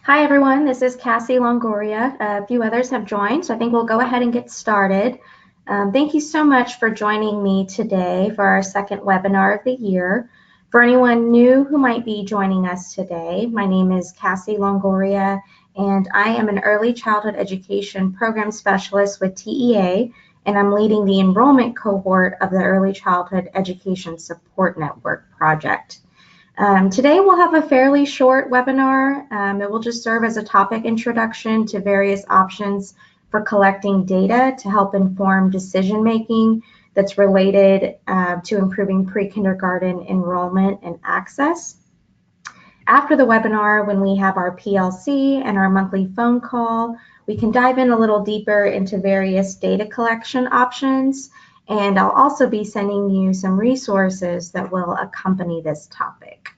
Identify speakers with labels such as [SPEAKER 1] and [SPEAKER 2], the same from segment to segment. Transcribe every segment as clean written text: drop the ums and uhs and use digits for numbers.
[SPEAKER 1] Hi everyone, this is Cassie Longoria. A few others have joined, so I think we'll go ahead and get started. Thank you so much for joining me today for our second webinar of the year. For anyone new who might be joining us today, my name is Cassie Longoria, and I am an early childhood education program specialist with TEA, and I'm leading the enrollment cohort of the Early Childhood Education Support Network project. Today we'll have a fairly short webinar. It will just serve as a topic introduction to various options for collecting data to help inform decision making that's related to improving pre-kindergarten enrollment and access. After the webinar, when we have our PLC and our monthly phone call, we can dive in a little deeper into various data collection options, and I'll also be sending you some resources that will accompany this topic.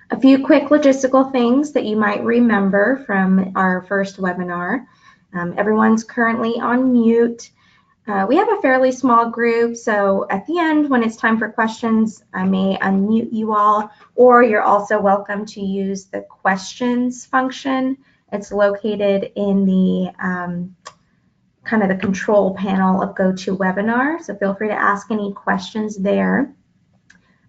[SPEAKER 1] A few quick logistical things that you might remember from our first webinar. Everyone's currently on mute. We have a fairly small group, so at the end, when it's time for questions, I may unmute you all, or you're also welcome to use the questions function. It's located in the kind of the control panel of GoToWebinar, so feel free to ask any questions there.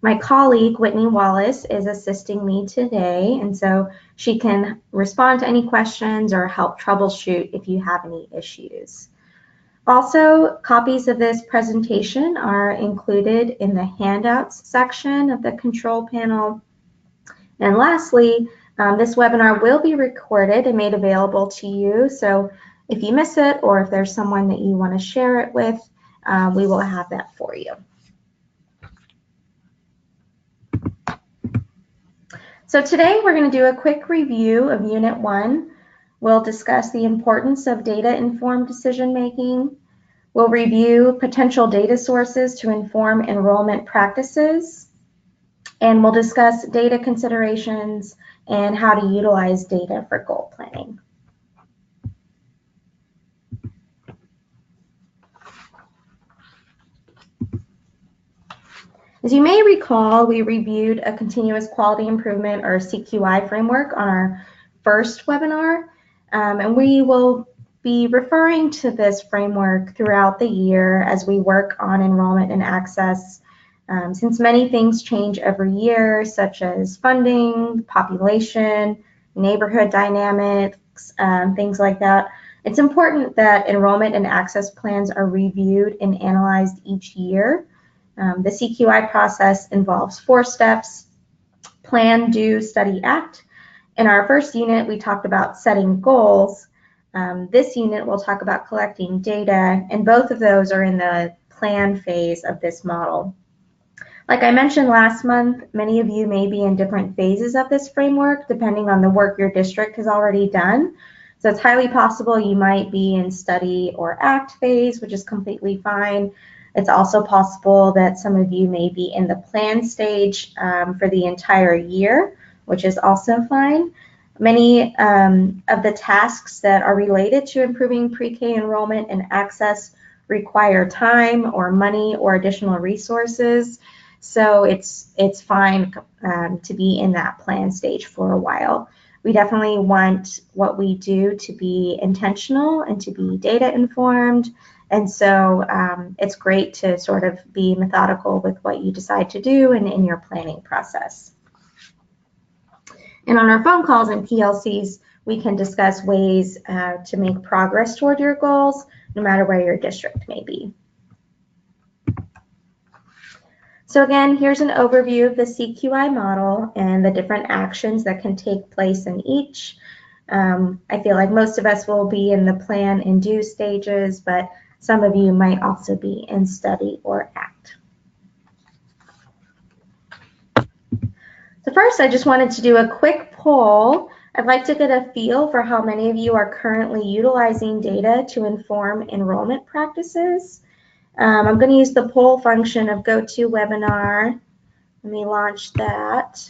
[SPEAKER 1] My colleague, Whitney Wallace, is assisting me today, and so she can respond to any questions or help troubleshoot if you have any issues. Also, copies of this presentation are included in the handouts section of the control panel. And lastly, this webinar will be recorded and made available to you. So if you miss it or if there's someone that you want to share it with, we will have that for you. So today we're going to do a quick review of Unit 1. We'll discuss the importance of data-informed decision-making. We'll review potential data sources to inform enrollment practices. And we'll discuss data considerations and how to utilize data for goal planning. As you may recall, we reviewed a continuous quality improvement or CQI framework on our first webinar, and we will be referring to this framework throughout the year as we work on enrollment and access. Since many things change every year, such as funding, population, neighborhood dynamics, things like that, it's important that enrollment and access plans are reviewed and analyzed each year. The CQI process involves 4 steps: plan, do, study, act. In our first unit, we talked about setting goals. This unit will talk about collecting data, and both of those are in the plan phase of this model. Like I mentioned last month, many of you may be in different phases of this framework depending on the work your district has already done. So it's highly possible you might be in study or act phase, which is completely fine. It's also possible that some of you may be in the plan stage for the entire year, which is also fine. Many of the tasks that are related to improving pre-K enrollment and access require time or money or additional resources. So it's fine to be in that plan stage for a while. We definitely want what we do to be intentional and to be data informed. And so it's great to sort of be methodical with what you decide to do and in your planning process. And on our phone calls and PLCs, we can discuss ways to make progress toward your goals, no matter where your district may be. So again, here's an overview of the CQI model and the different actions that can take place in each. I feel like most of us will be in the plan and do stages, but some of you might also be in study or act. So first, I just wanted to do a quick poll. I'd like to get a feel for how many of you are currently utilizing data to inform enrollment practices. I'm going to use the poll function of GoToWebinar. Let me launch that.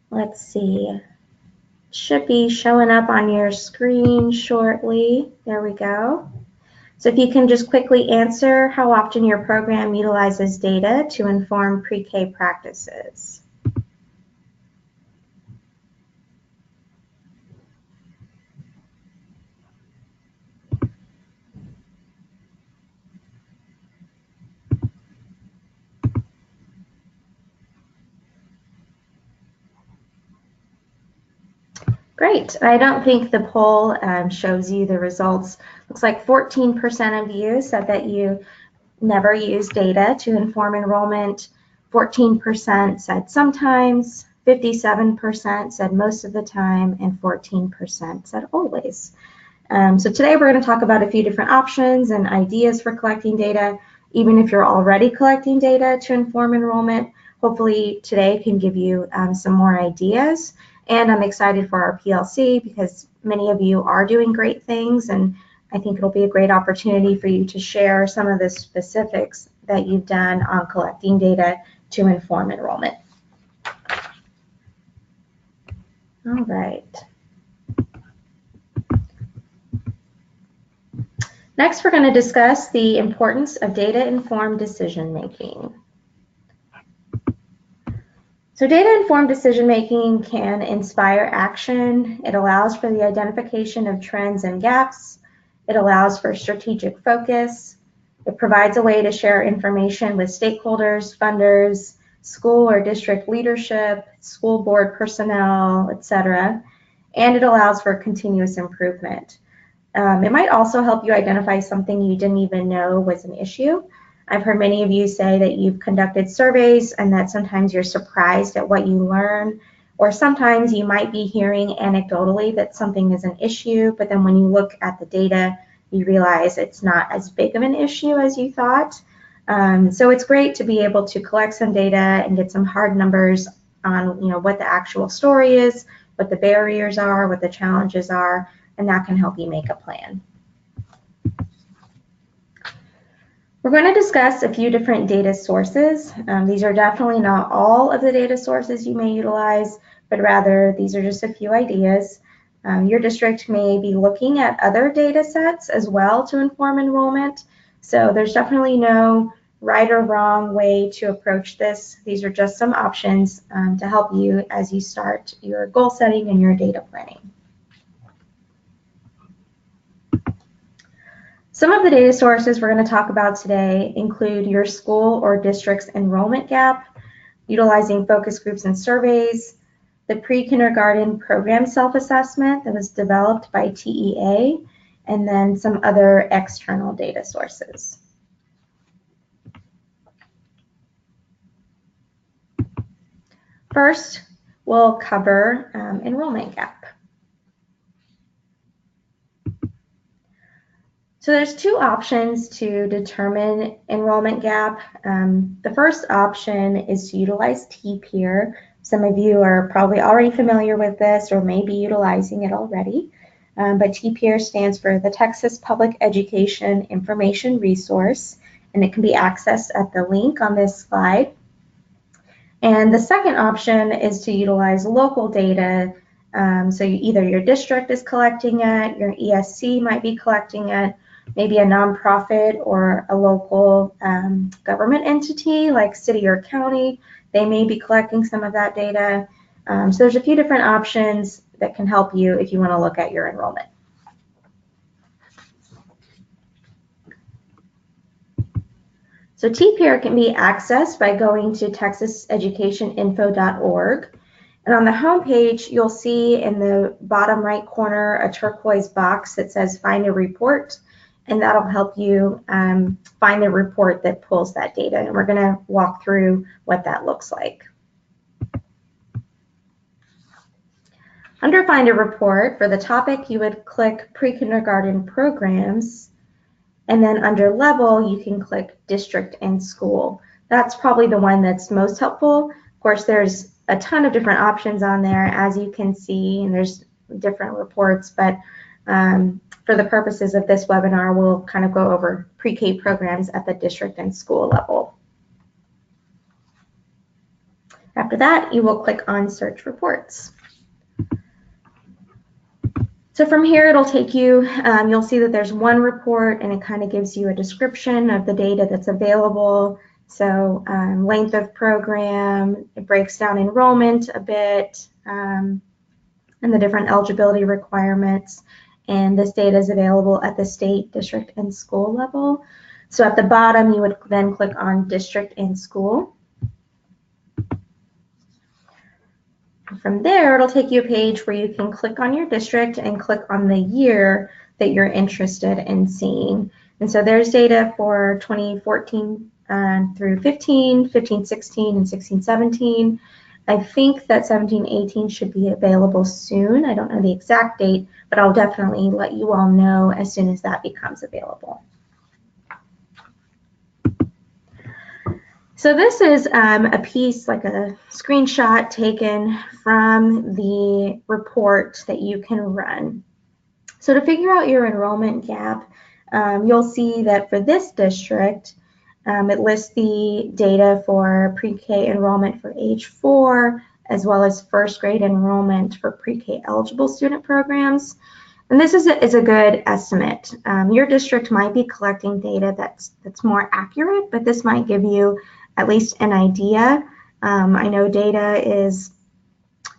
[SPEAKER 1] Let's see. should be showing up on your screen shortly. There we go. So if you can just quickly answer how often your program utilizes data to inform pre-K practices. Great. I don't think the poll shows you the results. Looks like 14% of you said that you never use data to inform enrollment. 14% said sometimes, 57% said most of the time, and 14% said always. So today we're going to talk about a few different options and ideas for collecting data. Even if you're already collecting data to inform enrollment, hopefully today can give you some more ideas. And I'm excited for our PLC because many of you are doing great things, and I think it'll be a great opportunity for you to share some of the specifics that you've done on collecting data to inform enrollment. All right. Next, we're going to discuss the importance of data-informed decision-making. So data-informed decision-making can inspire action. It allows for the identification of trends and gaps. It allows for strategic focus. It provides a way to share information with stakeholders, funders, school or district leadership, school board personnel, etc. And it allows for continuous improvement. It might also help you identify something you didn't even know was an issue. I've heard many of you say that you've conducted surveys and that sometimes you're surprised at what you learn, or sometimes you might be hearing anecdotally that something is an issue, but then when you look at the data, you realize it's not as big of an issue as you thought. So it's great to be able to collect some data and get some hard numbers on what the actual story is, what the barriers are, what the challenges are, and that can help you make a plan. We're going to discuss a few different data sources. These are definitely not all of the data sources you may utilize, but rather these are just a few ideas. Your district may be looking at other data sets as well to inform enrollment. So there's definitely no right or wrong way to approach this. These are just some options to help you as you start your goal setting and your data planning. Some of the data sources we're going to talk about today include your school or district's enrollment gap, utilizing focus groups and surveys, the pre-kindergarten program self-assessment that was developed by TEA, and then some other external data sources. First, we'll cover enrollment gap. So there's two options to determine enrollment gap. The first option is to utilize T-Peer. Some of you are probably already familiar with this or may be utilizing it already. But T-Peer stands for the Texas Public Education Information Resource, and it can be accessed at the link on this slide. And the second option is to utilize local data. So either your district is collecting it, your ESC might be collecting it, maybe a nonprofit or a local government entity like city or county. They may be collecting some of that data. So there's a few different options that can help you if you want to look at your enrollment. So T-Peer can be accessed by going to texaseducationinfo.org. And on the home page, you'll see in the bottom right corner a turquoise box that says Find a Report, and that'll help you find the report that pulls that data. And we're going to walk through what that looks like. Under Find a Report, for the topic, you would click Pre-Kindergarten Programs, and then under Level, you can click District and School. That's probably the one that's most helpful. Of course, there's a ton of different options on there, as you can see, and there's different reports, but for the purposes of this webinar, we'll kind of go over pre-K programs at the district and school level. After that, you will click on Search Reports. So from here, it'll take you, you'll see that there's one report, and it kind of gives you a description of the data that's available. So length of program, it breaks down enrollment a bit, and the different eligibility requirements. And this data is available at the state, district, and school level. So at the bottom, you would then click on district and school. From there, it'll take you a page where you can click on your district and click on the year that you're interested in seeing. And so there's data for 2014 through 15, 15, 16, and 16, 17. I think that 17, 18 should be available soon. I don't know the exact date, but I'll definitely let you all know as soon as that becomes available. So this is a piece, like a screenshot taken from the report that you can run. So to figure out your enrollment gap, you'll see that for this district, it lists the data for pre-K enrollment for age 4, as well as first grade enrollment for pre-K eligible student programs. And this is a good estimate. Your district might be collecting data that's more accurate, but this might give you at least an idea. I know data is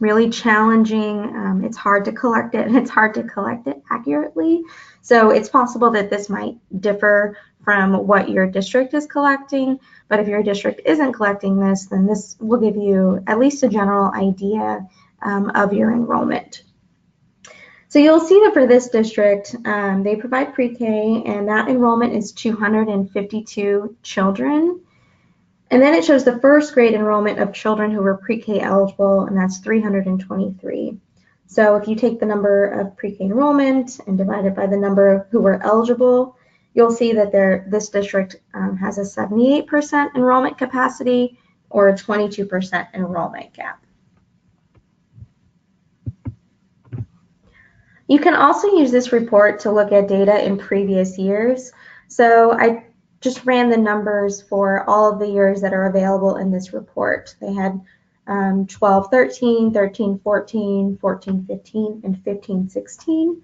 [SPEAKER 1] really challenging. It's hard to collect it, and it's hard to collect it accurately. So it's possible that this might differ from what your district is collecting, but if your district isn't collecting this, then this will give you at least a general idea of your enrollment. So you'll see that for this district, they provide pre-K, and that enrollment is 252 children. And then it shows the first grade enrollment of children who were pre-K eligible, and that's 323. So if you take the number of pre-K enrollment and divide it by the number who were eligible, you'll see that this district has a 78% enrollment capacity or a 22% enrollment gap. You can also use this report to look at data in previous years. So I just ran the numbers for all of the years that are available in this report. They had 12, 13, 13, 14, 14, 15, and 15, 16.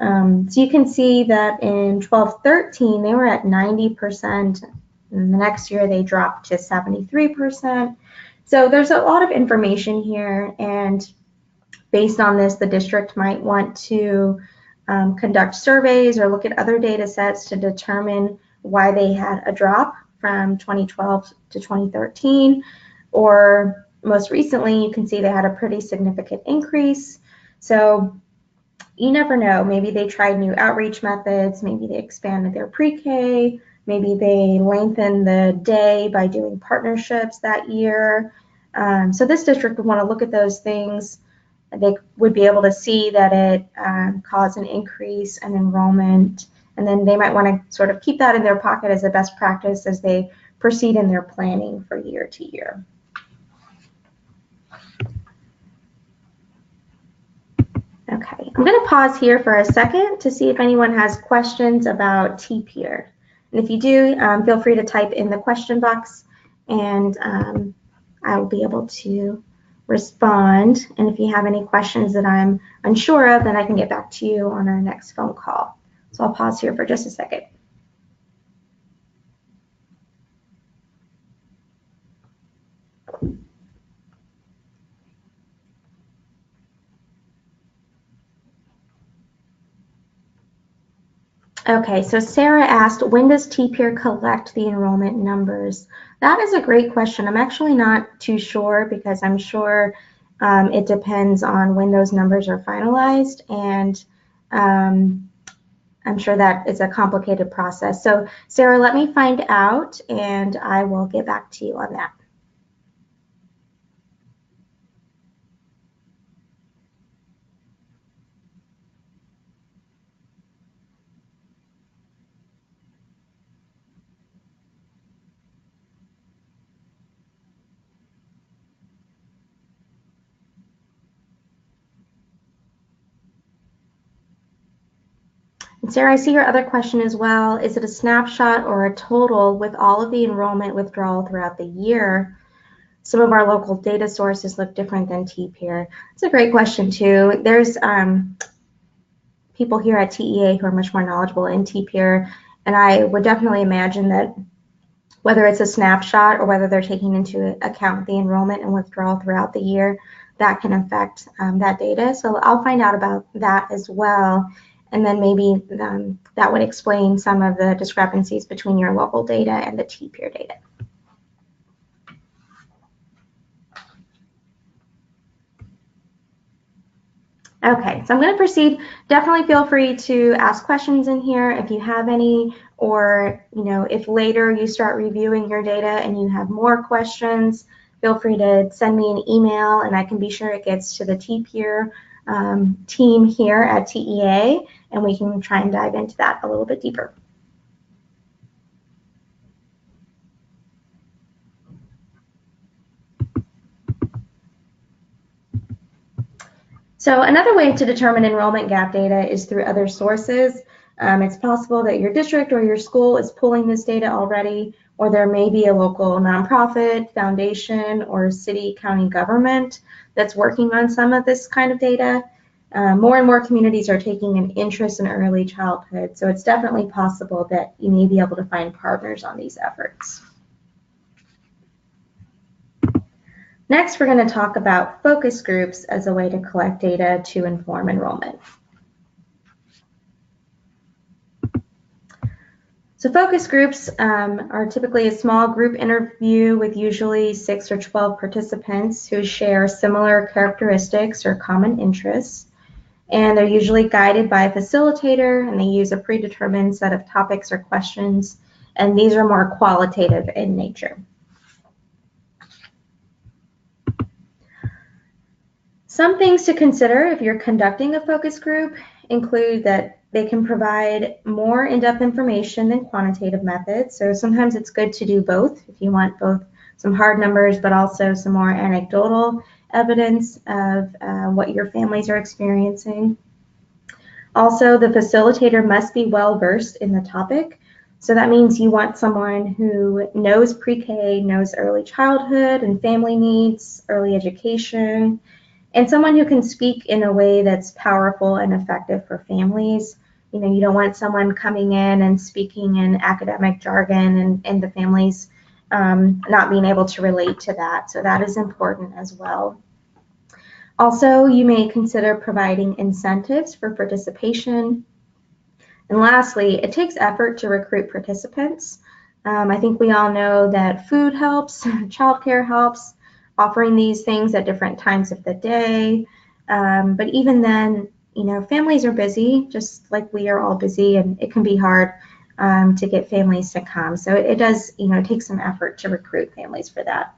[SPEAKER 1] So you can see that in 12, 13, they were at 90%. And the next year they dropped to 73%. So there's a lot of information here, and based on this, the district might want to conduct surveys or look at other data sets to determine why they had a drop from 2012 to 2013, or most recently, you can see they had a pretty significant increase. So you never know. Maybe they tried new outreach methods, maybe they expanded their pre-K, maybe they lengthened the day by doing partnerships that year. So this district would want to look at those things. They would be able to see that it caused an increase in enrollment, and then they might want to sort of keep that in their pocket as a best practice as they proceed in their planning for year to year. Okay, I'm going to pause here for a second to see if anyone has questions about TPeer. And if you do, feel free to type in the question box, and I will be able to respond. And if you have any questions that I'm unsure of, then I can get back to you on our next phone call. So I'll pause here for just a second. Okay, so Sarah asked, when does TPeer collect the enrollment numbers? That is a great question. I'm actually not too sure, because I'm sure it depends on when those numbers are finalized, and I'm sure that is a complicated process. So Sarah, let me find out, and I will get back to you on that. And Sarah, I see your other question as well. Is it a snapshot or a total with all of the enrollment withdrawal throughout the year? Some of our local data sources look different than TPeer. It's a great question too. There's people here at TEA who are much more knowledgeable in TPeer, and I would definitely imagine that whether it's a snapshot or whether they're taking into account the enrollment and withdrawal throughout the year, that can affect that data. So I'll find out about that as well. And then maybe that would explain some of the discrepancies between your local data and the TPeer data. Okay, so I'm going to proceed. Definitely feel free to ask questions in here if you have any, or if later you start reviewing your data and you have more questions, feel free to send me an email and I can be sure it gets to the TPeer team here at TEA, and we can try and dive into that a little bit deeper. So another way to determine enrollment gap data is through other sources. It's possible that your district or your school is pulling this data already, or there may be a local nonprofit, foundation, or city, county government that's working on some of this kind of data. More and more communities are taking an interest in early childhood, so it's definitely possible that you may be able to find partners on these efforts. Next, we're going to talk about focus groups as a way to collect data to inform enrollment. So focus groups are typically a small group interview with usually 6 or 12 participants who share similar characteristics or common interests. And they're usually guided by a facilitator, and they use a predetermined set of topics or questions. And these are more qualitative in nature. Some things to consider if you're conducting a focus group include that they can provide more in-depth information than quantitative methods. So sometimes it's good to do both if you want both some hard numbers but also some more anecdotal evidence of what your families are experiencing. Also, the facilitator must be well-versed in the topic. So that means you want someone who knows pre-K, knows early childhood and family needs, early education, and someone who can speak in a way that's powerful and effective for families. You don't want someone coming in and speaking in academic jargon and the families not being able to relate to that. So that is important as well. Also, you may consider providing incentives for participation. And lastly, it takes effort to recruit participants. I think we all know that food helps, childcare helps, offering these things at different times of the day. But even then, families are busy, just like we are all busy, and it can be hard to get families to come. So it does, take some effort to recruit families for that.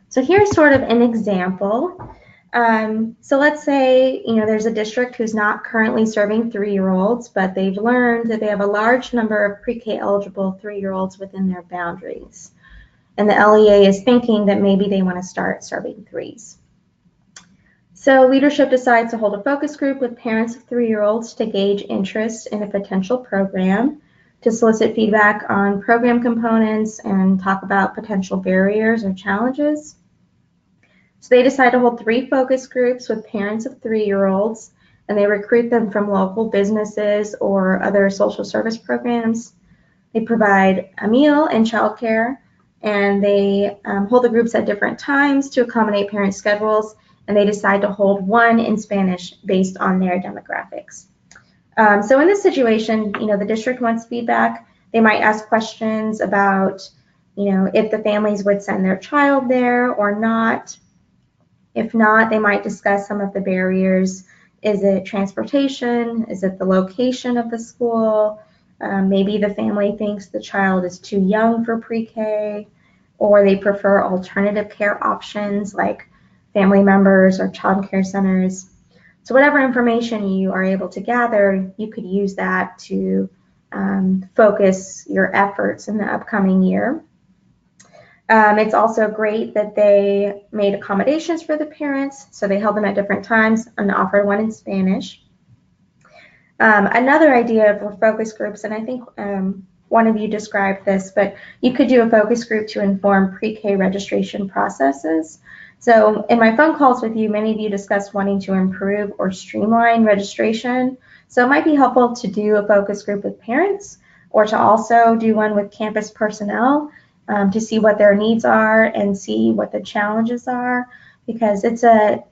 [SPEAKER 1] So here's sort of an example. So let's say, there's a district who's not currently serving 3-year-olds, but they've learned that they have a large number of pre-K eligible 3-year-olds within their boundaries. And the LEA is thinking that maybe they want to start serving 3s. So leadership decides to hold a focus group with parents of 3-year-olds to gauge interest in a potential program, to solicit feedback on program components and talk about potential barriers or challenges. So they decide to hold 3 focus groups with parents of 3-year-olds, and they recruit them from local businesses or other social service programs. They provide a meal and childcare, and they hold the groups at different times to accommodate parent schedules, and they decide to hold one in Spanish based on their demographics. So in this situation, the district wants feedback. They might ask questions about, if the families would send their child there or not. If not, they might discuss some of the barriers. Is it transportation? Is it the location of the school? Maybe the family thinks the child is too young for pre-K, or they prefer alternative care options like family members or child care centers. So whatever information you are able to gather, you could use that to focus your efforts in the upcoming year. It's also great that they made accommodations for the parents, so they held them at different times and offered one in Spanish. Another idea for focus groups, and I think one of you described this, but you could do a focus group to inform pre-K registration processes. So in my phone calls with you, many of you discussed wanting to improve or streamline registration. So it might be helpful to do a focus group with parents, or to also do one with campus personnel to see what their needs are and see what the challenges are, because it's a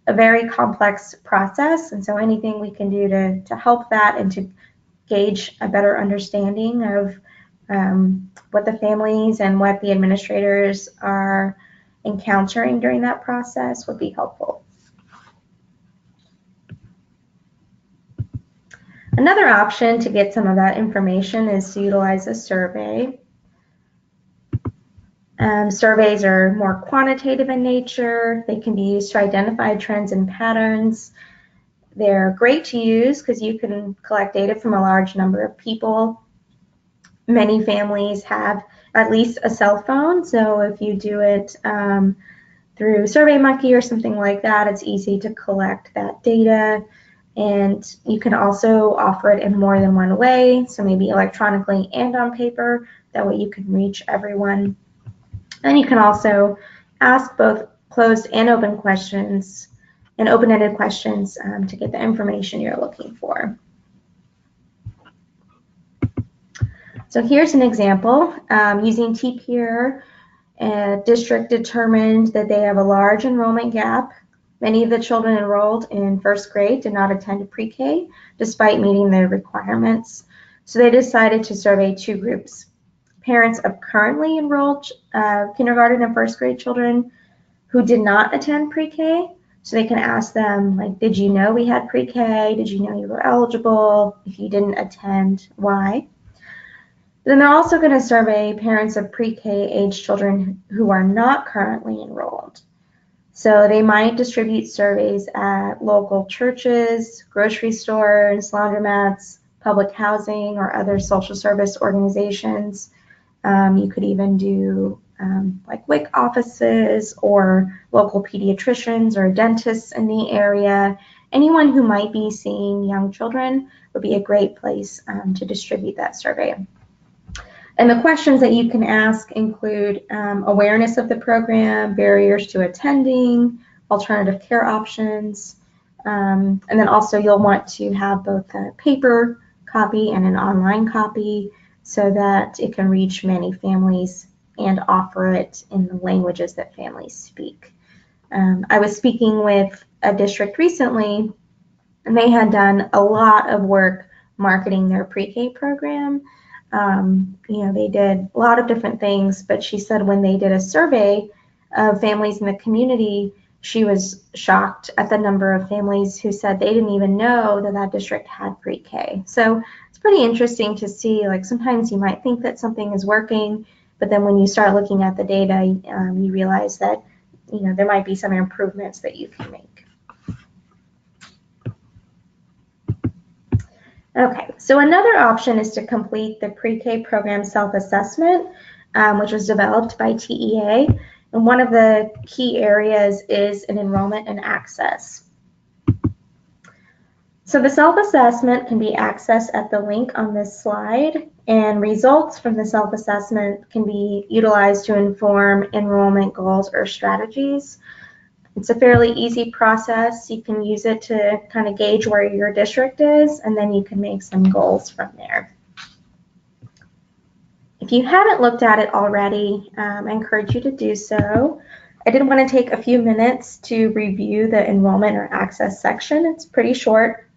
[SPEAKER 1] very complex process. And so anything we can do to help that and to gauge a better understanding of what the families and what the administrators are encountering during that process would be helpful. Another option to get some of that information is to utilize a survey. Surveys are more quantitative in nature. They can be used to identify trends and patterns. They're great to use because you can collect data from a large number of people. Many families have at least a cell phone, so if you do it through SurveyMonkey or something like that, it's easy to collect that data. And you can also offer it in more than one way, so maybe electronically and on paper. That way you can reach everyone. And you can also ask both closed and open questions and open-ended questions to get the information you're looking for. So here's an example. Using TPeer, a district determined that they have a large enrollment gap. Many of the children enrolled in first grade did not attend pre-K despite meeting their requirements. So they decided to survey two groups: parents of currently enrolled kindergarten and first grade children who did not attend pre-K. So they can ask them, like, did you know we had pre-K? Did you know you were eligible? If you didn't attend, why? Then they're also going to survey parents of pre-K age children who are not currently enrolled. So they might distribute surveys at local churches, grocery stores, laundromats, public housing, or other social service organizations. You could even do like WIC offices or local pediatricians or dentists in the area. Anyone who might be seeing young children would be a great place to distribute that survey. And the questions that you can ask include awareness of the program, barriers to attending, alternative care options, and then also you'll want to have both a paper copy and an online copy so that it can reach many families and offer it in the languages that families speak. I was speaking with a district recently, and they had done a lot of work marketing their pre-K program. They did a lot of different things, but she said when they did a survey of families in the community, she was shocked at the number of families who said they didn't even know that that district had pre-K. So it's pretty interesting to see, like, sometimes you might think that something is working, but then when you start looking at the data, you realize that, there might be some improvements that you can make. Okay, so another option is to complete the pre-K program self-assessment, which was developed by TEA. And one of the key areas is in enrollment and access. So the self-assessment can be accessed at the link on this slide, and results from the self-assessment can be utilized to inform enrollment goals or strategies. It's a fairly easy process. You can use it to kind of gauge where your district is, and then you can make some goals from there. If you haven't looked at it already, I encourage you to do so. I did want to take a few minutes to review the enrollment or access section. It's pretty short.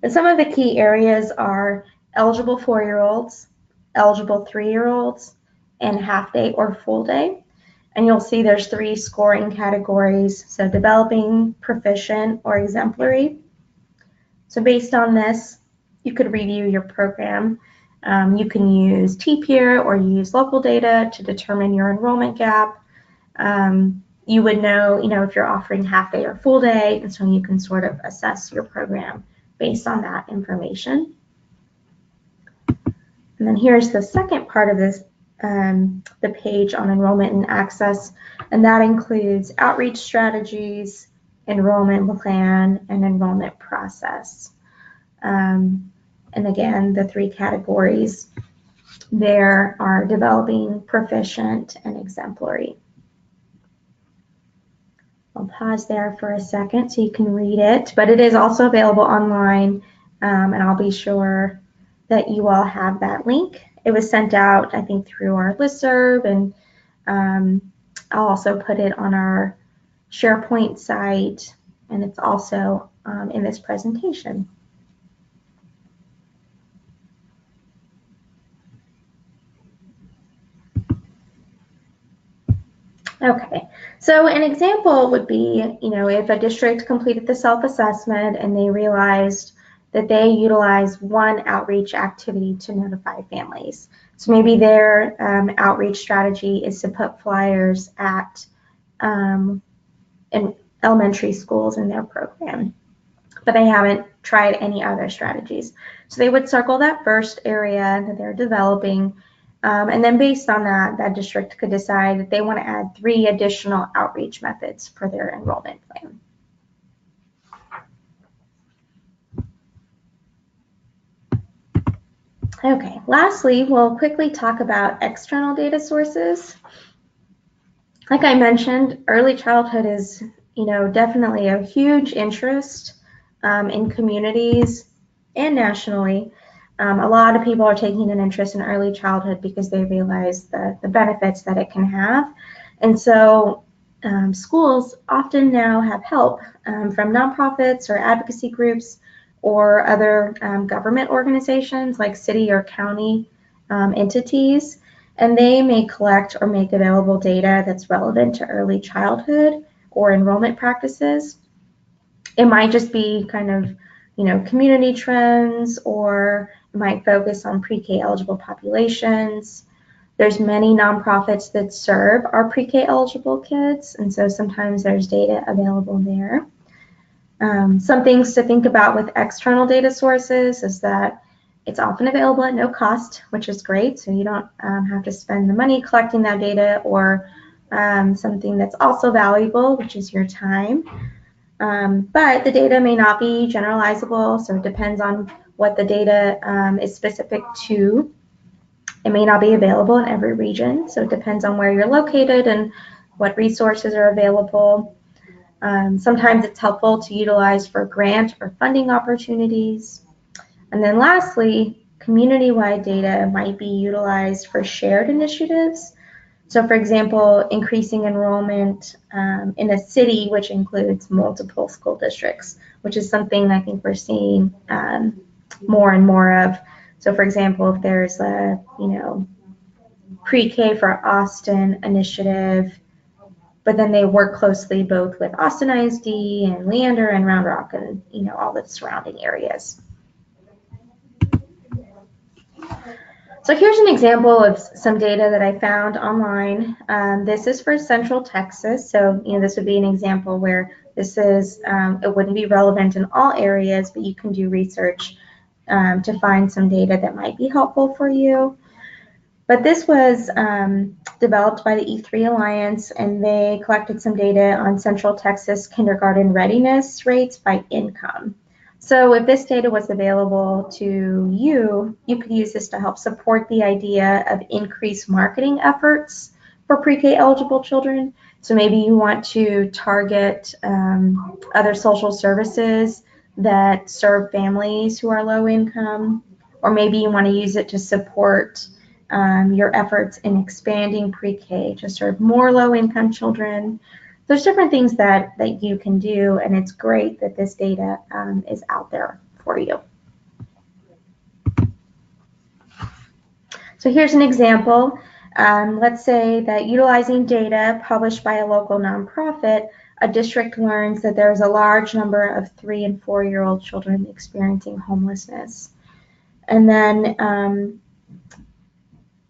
[SPEAKER 1] But some of the key areas are eligible 4-year-olds, eligible 3-year-olds, and half day or full day. And you'll see there's 3 scoring categories, so developing, proficient, or exemplary. So based on this, you could review your program. You can use TPeer or use local data to determine your enrollment gap. You would know, if you're offering half day or full day, and so you can sort of assess your program based on that information. And then here's the second part of this, the page on enrollment and access, and that includes outreach strategies, enrollment plan, and enrollment process. And again, the 3 categories there are developing, proficient, and exemplary. I'll pause there for a second so you can read it, but it is also available online, and I'll be sure that you all have that link. It was sent out, I think, through our listserv, and I'll also put it on our SharePoint site, and it's also in this presentation. Okay, so an example would be, if a district completed the self-assessment and they realized that they utilize one outreach activity to notify families. So maybe their outreach strategy is to put flyers at in elementary schools in their program, but they haven't tried any other strategies. So they would circle that first area that they're developing, and then based on that, that district could decide that they want to add 3 additional outreach methods for their enrollment plan. Okay, lastly, we'll quickly talk about external data sources. Like I mentioned, early childhood is, definitely a huge interest in communities and nationally. A lot of people are taking an interest in early childhood because they realize the benefits that it can have. And so schools often now have help from nonprofits or advocacy groups or other government organizations like city or county entities. And they may collect or make available data that's relevant to early childhood or enrollment practices. It might just be kind of, community trends, or it might focus on pre-K eligible populations. There's many nonprofits that serve our pre-K eligible kids, and so sometimes there's data available there. Some things to think about with external data sources is that it's often available at no cost, which is great, so you don't have to spend the money collecting that data, or something that's also valuable, which is your time. But the data may not be generalizable, so it depends on what the data is specific to. It may not be available in every region, so it depends on where you're located and what resources are available. Sometimes it's helpful to utilize for grant or funding opportunities. And then lastly, community-wide data might be utilized for shared initiatives. So for example, increasing enrollment in a city which includes multiple school districts, which is something I think we're seeing more and more of. So for example, if there's a, pre-K for Austin initiative, but then they work closely both with Austin ISD and Leander and Round Rock and, all the surrounding areas. So here's an example of some data that I found online. This is for Central Texas. So, this would be an example where this is, it wouldn't be relevant in all areas, but you can do research to find some data that might be helpful for you. But this was developed by the E3 Alliance, and they collected some data on Central Texas kindergarten readiness rates by income. So if this data was available to you, you could use this to help support the idea of increased marketing efforts for pre-K eligible children. So maybe you want to target other social services that serve families who are low income, or maybe you want to use it to support your efforts in expanding pre-K to serve more low-income children. There's different things that you can do, and it's great that this data is out there for you. So here's an example. Let's say that utilizing data published by a local nonprofit, a district learns that there's a large number of 3- and 4-year-old children experiencing homelessness. And then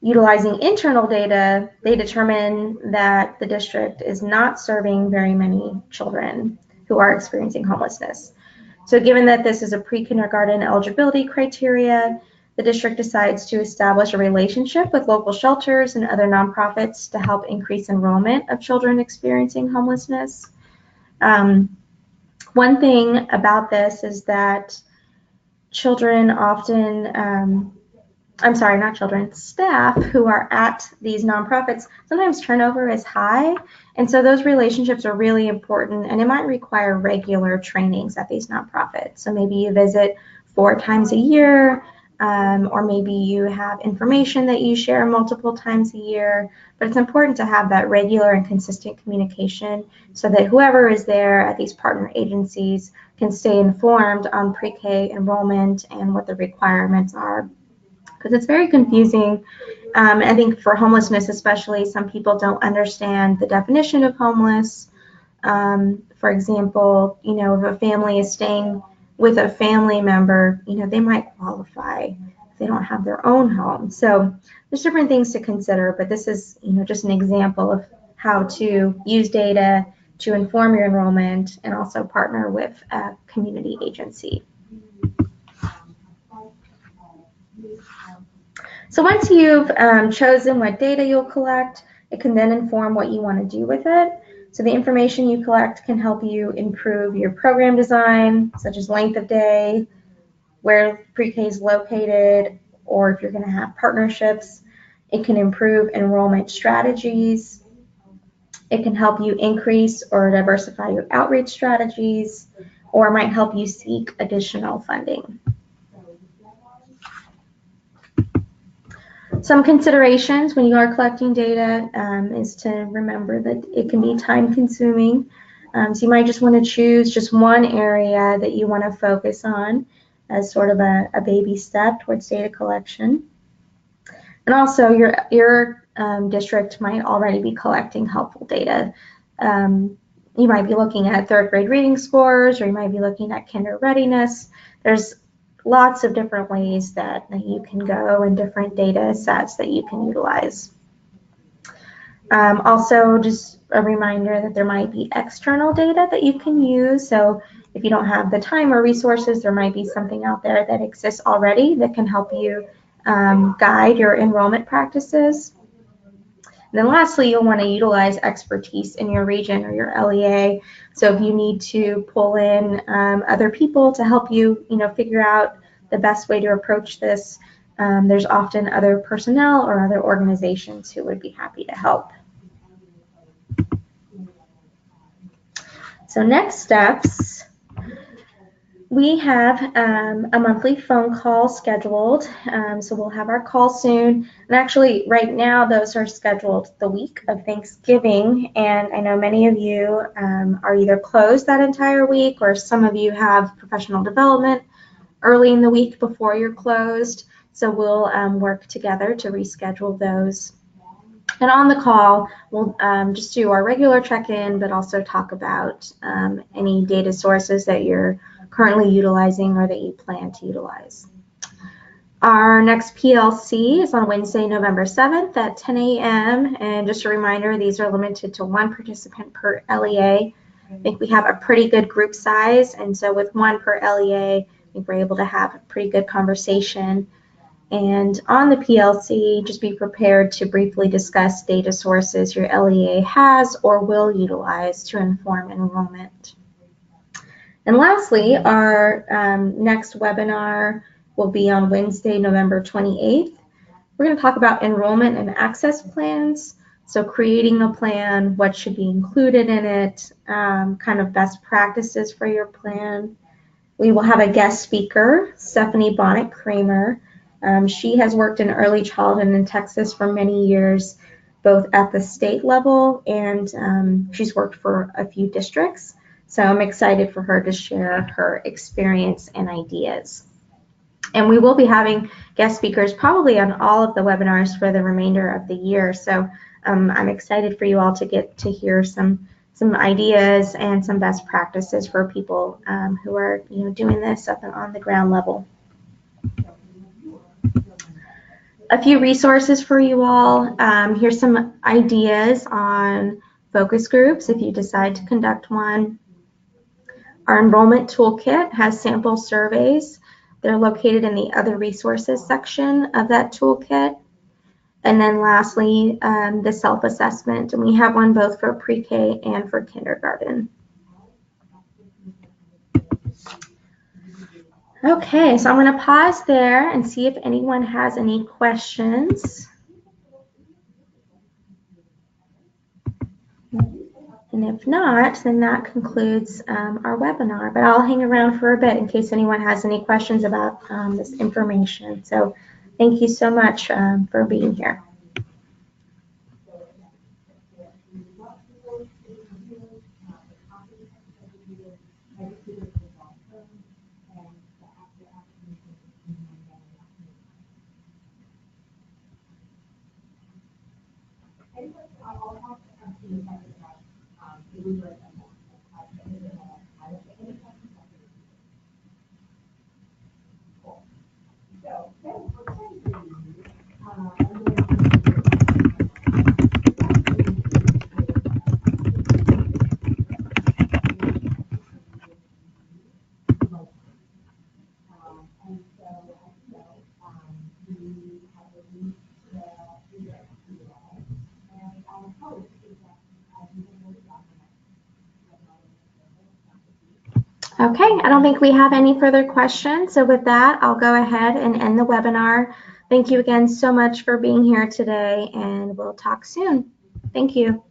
[SPEAKER 1] utilizing internal data, they determine that the district is not serving very many children who are experiencing homelessness. So given that this is a pre-kindergarten eligibility criteria, the district decides to establish a relationship with local shelters and other nonprofits to help increase enrollment of children experiencing homelessness. One thing about this is that children often, staff who are at these nonprofits, sometimes turnover is high, And so those relationships are really important, and it might require regular trainings at these nonprofits. So maybe you visit 4 times a year, or maybe you have information that you share multiple times a year. But it's important to have that regular and consistent communication so that whoever is there at these partner agencies can stay informed on pre-K enrollment and what the requirements are. Because it's very confusing. I think for homelessness especially, some people don't understand the definition of homeless. For example, if a family is staying with a family member, they might qualify if they don't have their own home. So there's different things to consider, but this is, just an example of how to use data to inform your enrollment and also partner with a community agency. So once you've chosen what data you'll collect, it can then inform what you want to do with it. So the information you collect can help you improve your program design, such as length of day, where pre-K is located, or if you're going to have partnerships. It can improve enrollment strategies. It can help you increase or diversify your outreach strategies, or might help you seek additional funding. Some considerations when you are collecting data is to remember that it can be time consuming. So you might just want to choose just one area that you want to focus on as sort of a baby step towards data collection. And also your district might already be collecting helpful data. You might be looking at 3rd grade reading scores, or you might be looking at kinder readiness. There's lots of different ways that you can go and different data sets that you can utilize. Also, just a reminder that there might be external data that you can use. So if you don't have the time or resources, there might be something out there that exists already that can help you guide your enrollment practices. And then lastly, you'll want to utilize expertise in your region or your LEA. So if you need to pull in other people to help you, figure out the best way to approach this, there's often other personnel or other organizations who would be happy to help. So next steps. We have a monthly phone call scheduled, so we'll have our call soon. And actually, right now, those are scheduled the week of Thanksgiving, and I know many of you are either closed that entire week, or some of you have professional development early in the week before you're closed. So we'll work together to reschedule those. And on the call, we'll just do our regular check-in, but also talk about any data sources that you're currently utilizing or that you plan to utilize. Our next PLC is on Wednesday, November 7th at 10 a.m. And just a reminder, these are limited to 1 participant per LEA. I think we have a pretty good group size, and so with 1 per LEA, I think we're able to have a pretty good conversation. And on the PLC, just be prepared to briefly discuss data sources your LEA has or will utilize to inform enrollment. And lastly, our next webinar will be on Wednesday, November 28th. We're going to talk about enrollment and access plans. So creating a plan, what should be included in it, kind of best practices for your plan. We will have a guest speaker, Stephanie Bonnet-Kramer. She has worked in early childhood in Texas for many years, both at the state level, and she's worked for a few districts. So I'm excited for her to share her experience and ideas. And we will be having guest speakers probably on all of the webinars for the remainder of the year. So I'm excited for you all to get to hear some ideas and some best practices for people who are doing this up and on the ground level. A few resources for you all. Here's some ideas on focus groups if you decide to conduct one. Our enrollment toolkit has sample surveys. They're located in the other resources section of that toolkit. And then lastly, the self-assessment, and we have one both for pre-K and for kindergarten. Okay, so I'm going to pause there and see if anyone has any questions. And if not, then that concludes our webinar. But I'll hang around for a bit in case anyone has any questions about this information. So thank you so much for being here. Okay, I don't think we have any further questions. So with that, I'll go ahead and end the webinar. Thank you again so much for being here today, and we'll talk soon. Thank you.